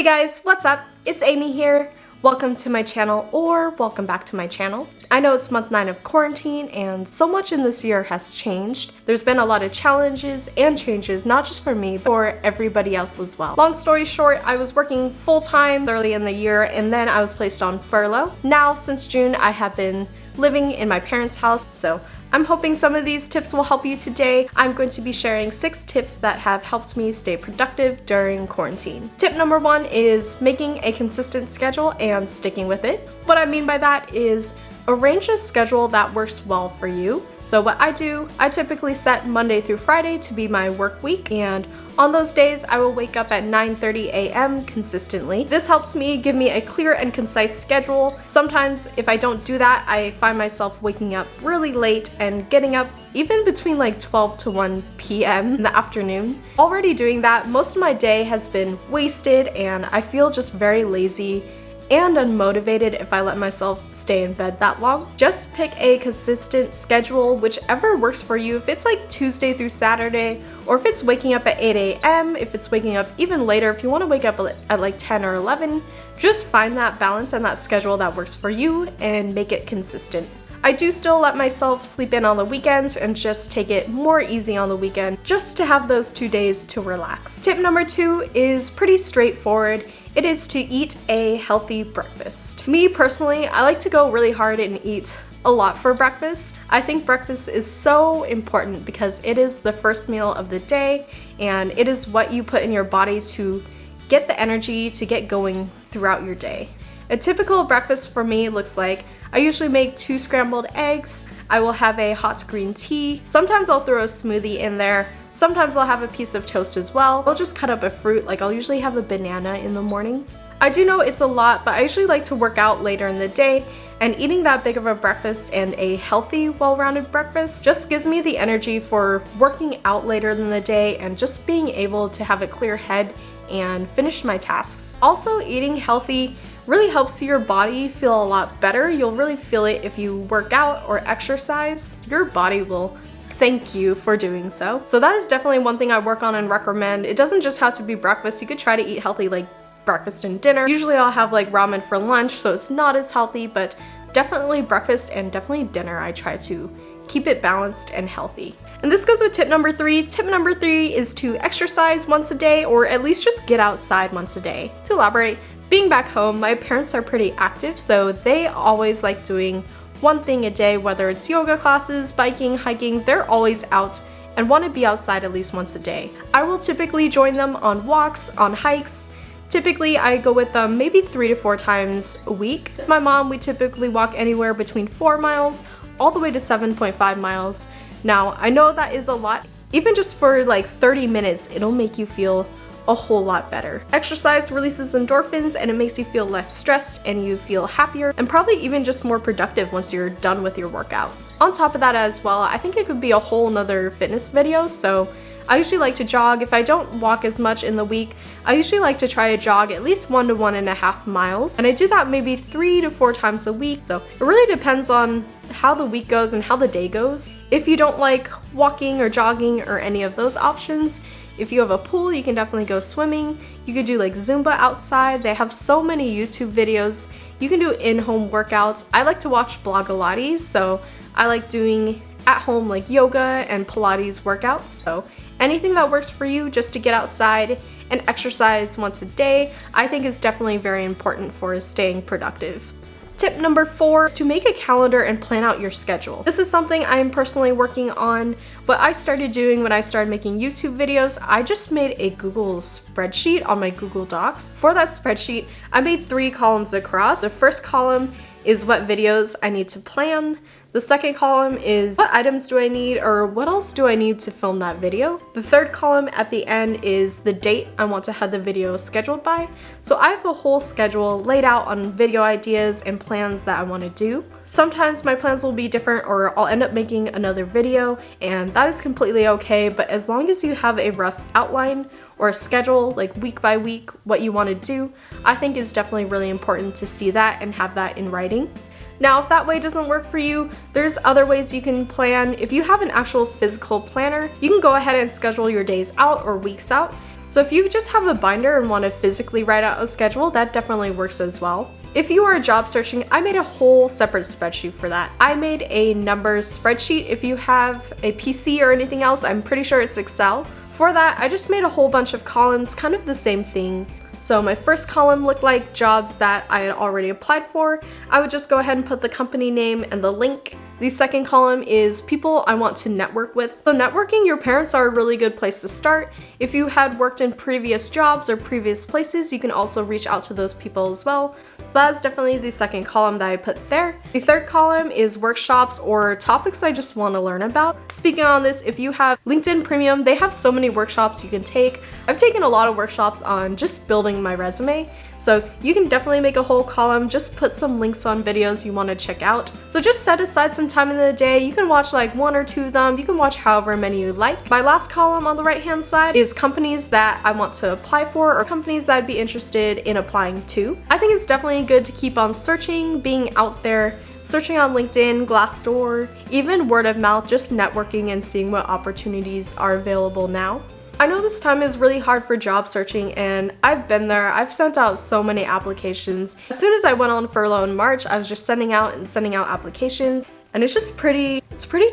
Hey guys, what's up? It's Amy here. Welcome to my channel, or welcome back to my channel. I know it's month 9 of quarantine and so much in this year has changed. There's been a lot of challenges and changes, not just for me, but for everybody else as well. Long story short, I was working full-time early in the year and then I was placed on furlough. Now, since June, I have been living in my parents' house, so I'm hoping some of these tips will help you today. I'm going to be sharing 6 tips that have helped me stay productive during quarantine. Tip number 1 is making a consistent schedule and sticking with it. What I mean by that is arrange a schedule that works well for you. So what I do, I typically set Monday through Friday to be my work week, and on those days I will wake up at 9:30 a.m. consistently. This helps me give me a clear and concise schedule. Sometimes if I don't do that, I find myself waking up really late and getting up even between like 12 to 1 p.m. in the afternoon. Already doing that, most of my day has been wasted and I feel just very lazy and unmotivated if I let myself stay in bed that long. Just pick a consistent schedule, whichever works for you. If it's like Tuesday through Saturday, or if it's waking up at 8 a.m., if it's waking up even later, if you want to wake up at like 10 or 11, just find that balance and that schedule that works for you and make it consistent. I do still let myself sleep in on the weekends and just take it more easy on the weekend, just to have those 2 days to relax. Tip number 2 is pretty straightforward. It is to eat a healthy breakfast. Me personally, I like to go really hard and eat a lot for breakfast. I think breakfast is so important because it is the first meal of the day and it is what you put in your body to get the energy to get going throughout your day. A typical breakfast for me looks like I usually make 2 scrambled eggs. I will have a hot green tea. Sometimes I'll throw a smoothie in there. Sometimes I'll have a piece of toast as well. I'll just cut up a fruit, like I'll usually have a banana in the morning. I do know it's a lot, but I usually like to work out later in the day, and eating that big of a breakfast and a healthy, well-rounded breakfast just gives me the energy for working out later in the day and just being able to have a clear head and finish my tasks. Also, eating healthy really helps your body feel a lot better. You'll really feel it if you work out or exercise. Your body will thank you for doing so. So that is definitely one thing I work on and recommend. It doesn't just have to be breakfast. You could try to eat healthy like breakfast and dinner. Usually I'll have like ramen for lunch, so it's not as healthy, but definitely breakfast and definitely dinner. I try to keep it balanced and healthy. And this goes with tip number 3. Tip number 3 is to exercise once a day, or at least just get outside once a day. To elaborate, being back home, my parents are pretty active, so they always like doing one thing a day, whether it's yoga classes, biking, hiking. They're always out and want to be outside at least once a day. I will typically join them on walks, on hikes. Typically, I go with them maybe 3 to 4 times a week. With my mom, we typically walk anywhere between 4 miles all the way to 7.5 miles. Now, I know that is a lot. Even just for like 30 minutes, it'll make you feel a whole lot better. Exercise releases endorphins and it makes you feel less stressed and you feel happier and probably even just more productive once you're done with your workout. On top of that as well, I think it could be a whole nother fitness video, so I usually like to jog. If I don't walk as much in the week, I usually like to try to jog at least 1 to 1.5 miles, and I do that maybe 3 to 4 times a week. So it really depends on how the week goes and how the day goes. If you don't like walking or jogging or any of those options, if you have a pool, you can definitely go swimming. You could do like Zumba outside. They have so many YouTube videos. You can do in-home workouts. I like to watch Blogilates, so I like doing at-home like yoga and Pilates workouts. So anything that works for you just to get outside and exercise once a day, I think is definitely very important for staying productive. Tip number 4 is to make a calendar and plan out your schedule. This is something I am personally working on. What I started doing when I started making YouTube videos, I just made a Google spreadsheet on my Google Docs. For that spreadsheet, I made 3 columns across. The first column is what videos I need to plan. The second column is what items do I need, or what else do I need to film that video. The third column at the end is the date I want to have the video scheduled by. So I have a whole schedule laid out on video ideas and plans that I want to do. Sometimes my plans will be different, or I'll end up making another video, and that is completely okay, but as long as you have a rough outline or a schedule, like week by week, what you want to do, I think is definitely really important to see that and have that in writing. Now, if that way doesn't work for you, there's other ways you can plan. If you have an actual physical planner, you can go ahead and schedule your days out or weeks out. So if you just have a binder and want to physically write out a schedule, that definitely works as well. If you are job searching, I made a whole separate spreadsheet for that. I made a numbers spreadsheet. If you have a PC or anything else, I'm pretty sure it's Excel. For that, I just made a whole bunch of columns, kind of the same thing. So my first column looked like jobs that I had already applied for. I would just go ahead and put the company name and the link. The second column is people I want to network with. So networking your parents are a really good place to start. If you had worked in previous jobs or previous places, you can also reach out to those people as well. So that is definitely the second column that I put there. The third column is workshops or topics I just want to learn about. Speaking on this, if you have LinkedIn Premium, they have so many workshops you can take. I've taken a lot of workshops on just building my resume. So you can definitely make a whole column, just put some links on videos you want to check out. So just set aside some time in the day. You can watch like 1 or 2 of them. You can watch however many you like. My last column on the right hand side is companies that I want to apply for or companies that I'd be interested in applying to. I think it's definitely good to keep on searching, being out there, searching on LinkedIn, Glassdoor, even word of mouth, just networking and seeing what opportunities are available now. I know this time is really hard for job searching, and I've been there. I've sent out so many applications. As soon as I went on furlough in March, I was just sending out applications. And it's pretty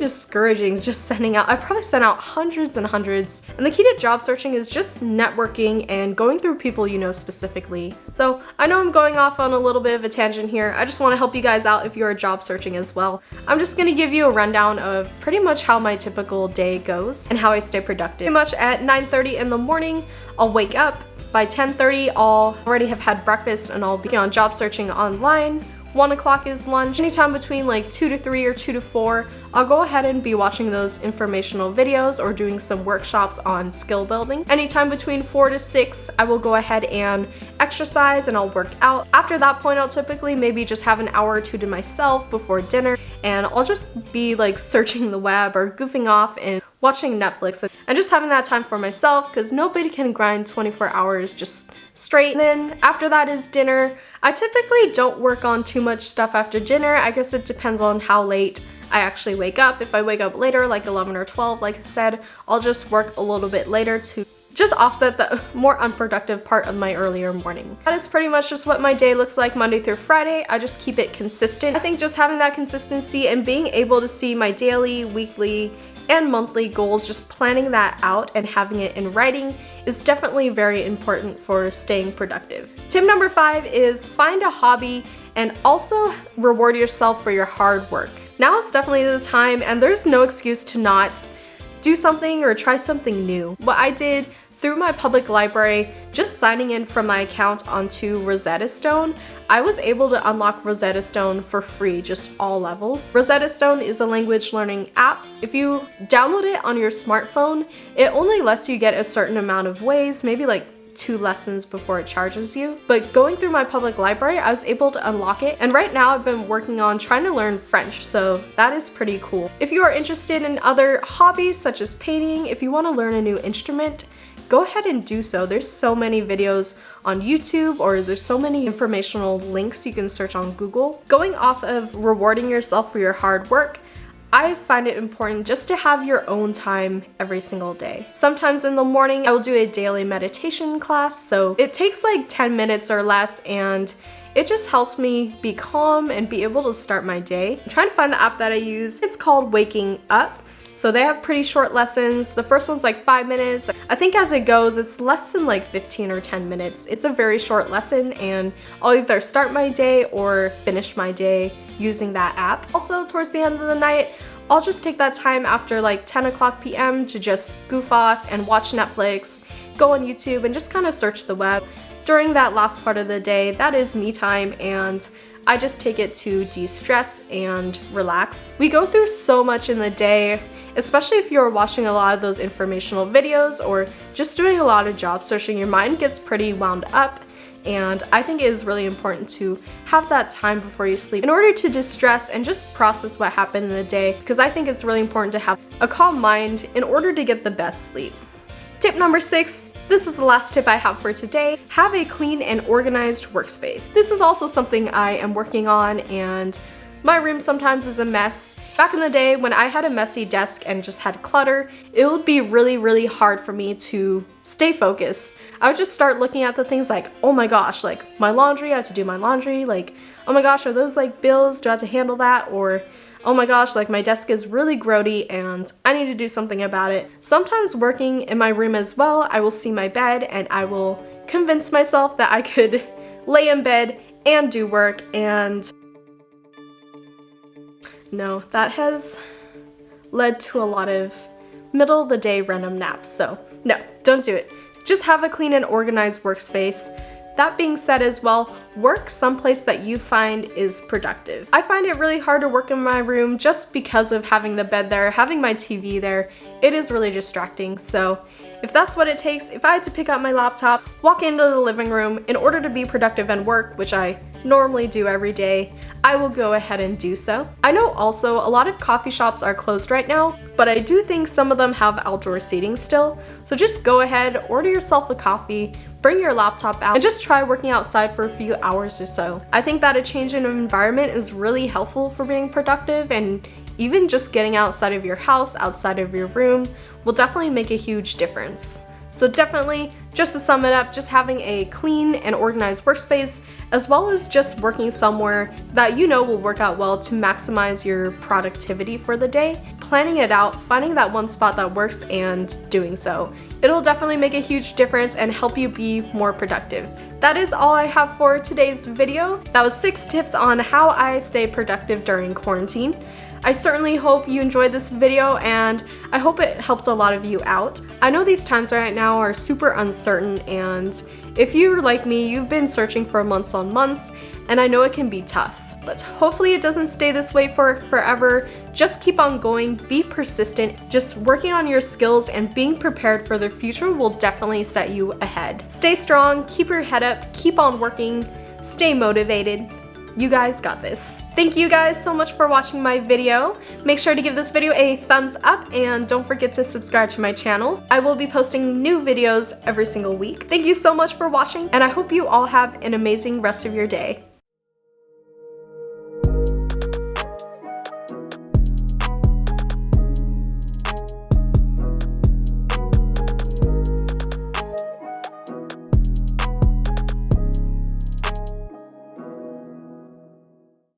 discouraging just sending out. I probably sent out hundreds and hundreds. And the key to job searching is just networking and going through people you know specifically. So I know I'm going off on a little bit of a tangent here. I just want to help you guys out if you're job searching as well. I'm just going to give you a rundown of pretty much how my typical day goes and how I stay productive. Pretty much at 9:30 in the morning, I'll wake up. By 10:30, I'll already have had breakfast and I'll begin on job searching online. 1 o'clock is lunch. Anytime between like 2 to 3 or 2 to 4, I'll go ahead and be watching those informational videos or doing some workshops on skill building. Anytime between 4 to 6, I will go ahead and exercise and I'll work out. After that point, I'll typically maybe just have an hour or 2 to myself before dinner, and I'll just be like searching the web or goofing off and watching Netflix and just having that time for myself, because nobody can grind 24 hours just straight. And then after that is dinner. I typically don't work on too much stuff after dinner. I guess it depends on how late I actually wake up. If I wake up later, like 11 or 12, like I said, I'll just work a little bit later to just offset the more unproductive part of my earlier morning. That is pretty much just what my day looks like Monday through Friday. I just keep it consistent. I think just having that consistency and being able to see my daily, weekly, and monthly goals, just planning that out and having it in writing is definitely very important for staying productive. Tip number 5 is find a hobby and also reward yourself for your hard work. Now is definitely the time, and there's no excuse to not do something or try something new. What I did through my public library, just signing in from my account onto Rosetta Stone, I was able to unlock Rosetta Stone for free, just all levels. Rosetta Stone is a language learning app. If you download it on your smartphone, it only lets you get a certain amount of ways, maybe like 2 lessons before it charges you. But going through my public library, I was able to unlock it, and right now I've been working on trying to learn French, so that is pretty cool. If you are interested in other hobbies such as painting, if you want to learn a new instrument, go ahead and do so. There's so many videos on YouTube, or there's so many informational links you can search on Google. Going off of rewarding yourself for your hard work, I find it important just to have your own time every single day. Sometimes in the morning, I will do a daily meditation class, so it takes like 10 minutes or less, and it just helps me be calm and be able to start my day. I'm trying to find the app that I use. It's called Waking Up. So they have pretty short lessons. The first one's like 5 minutes. I think as it goes, it's less than like 15 or 10 minutes. It's a very short lesson, and I'll either start my day or finish my day using that app. Also, towards the end of the night, I'll just take that time after like 10 o'clock p.m. to just goof off and watch Netflix, go on YouTube, and just kind of search the web. During that last part of the day, that is me time, and I just take it to de-stress and relax. We go through so much in the day, especially if you're watching a lot of those informational videos or just doing a lot of job searching. Your mind gets pretty wound up, and I think it is really important to have that time before you sleep in order to distress and just process what happened in the day, because I think it's really important to have a calm mind in order to get the best sleep. Tip number 6, this is the last tip I have for today. Have a clean and organized workspace. This is also something I am working on, and My room sometimes is a mess. Back in the day when I had a messy desk and just had clutter, it would be really hard for me to stay focused. I would just start looking at the things like, oh my gosh, like my laundry, I have to do my laundry, like, oh my gosh, are those like bills, do I have to handle that? Or, oh my gosh, like my desk is really grody and I need to do something about it. Sometimes working in my room as well, I will see my bed and I will convince myself that I could lay in bed and do work, and no, that has led to a lot of middle of the day random naps, so no, don't do it. Just have a clean and organized workspace. That being said as well, work someplace that you find is productive. I find it really hard to work in my room just because of having the bed there, having my TV there. It is really distracting, so if that's what it takes, if I had to pick up my laptop, walk into the living room in order to be productive and work, which I normally do every day, I will go ahead and do so. I know also a lot of coffee shops are closed right now, but I do think some of them have outdoor seating still, so just go ahead, order yourself a coffee, bring your laptop out, and just try working outside for a few hours or so. I think that a change in environment is really helpful for being productive, and even just getting outside of your house, outside of your room, will definitely make a huge difference. So definitely, just to sum it up, just having a clean and organized workspace, as well as just working somewhere that you know will work out well to maximize your productivity for the day. Planning it out, finding that one spot that works and doing so. It'll definitely make a huge difference and help you be more productive. That is all I have for today's video. That was 6 tips on how I stay productive during quarantine. I certainly hope you enjoyed this video and I hope it helped a lot of you out. I know these times right now are super uncertain, and if you're like me, you've been searching for months on months, and I know it can be tough. But hopefully it doesn't stay this way for forever. Just keep on going, be persistent. Just working on your skills and being prepared for the future will definitely set you ahead. Stay strong, keep your head up, keep on working, stay motivated. You guys got this. Thank you guys so much for watching my video. Make sure to give this video a thumbs up and don't forget to subscribe to my channel. I will be posting new videos every single week. Thank you so much for watching, and I hope you all have an amazing rest of your day.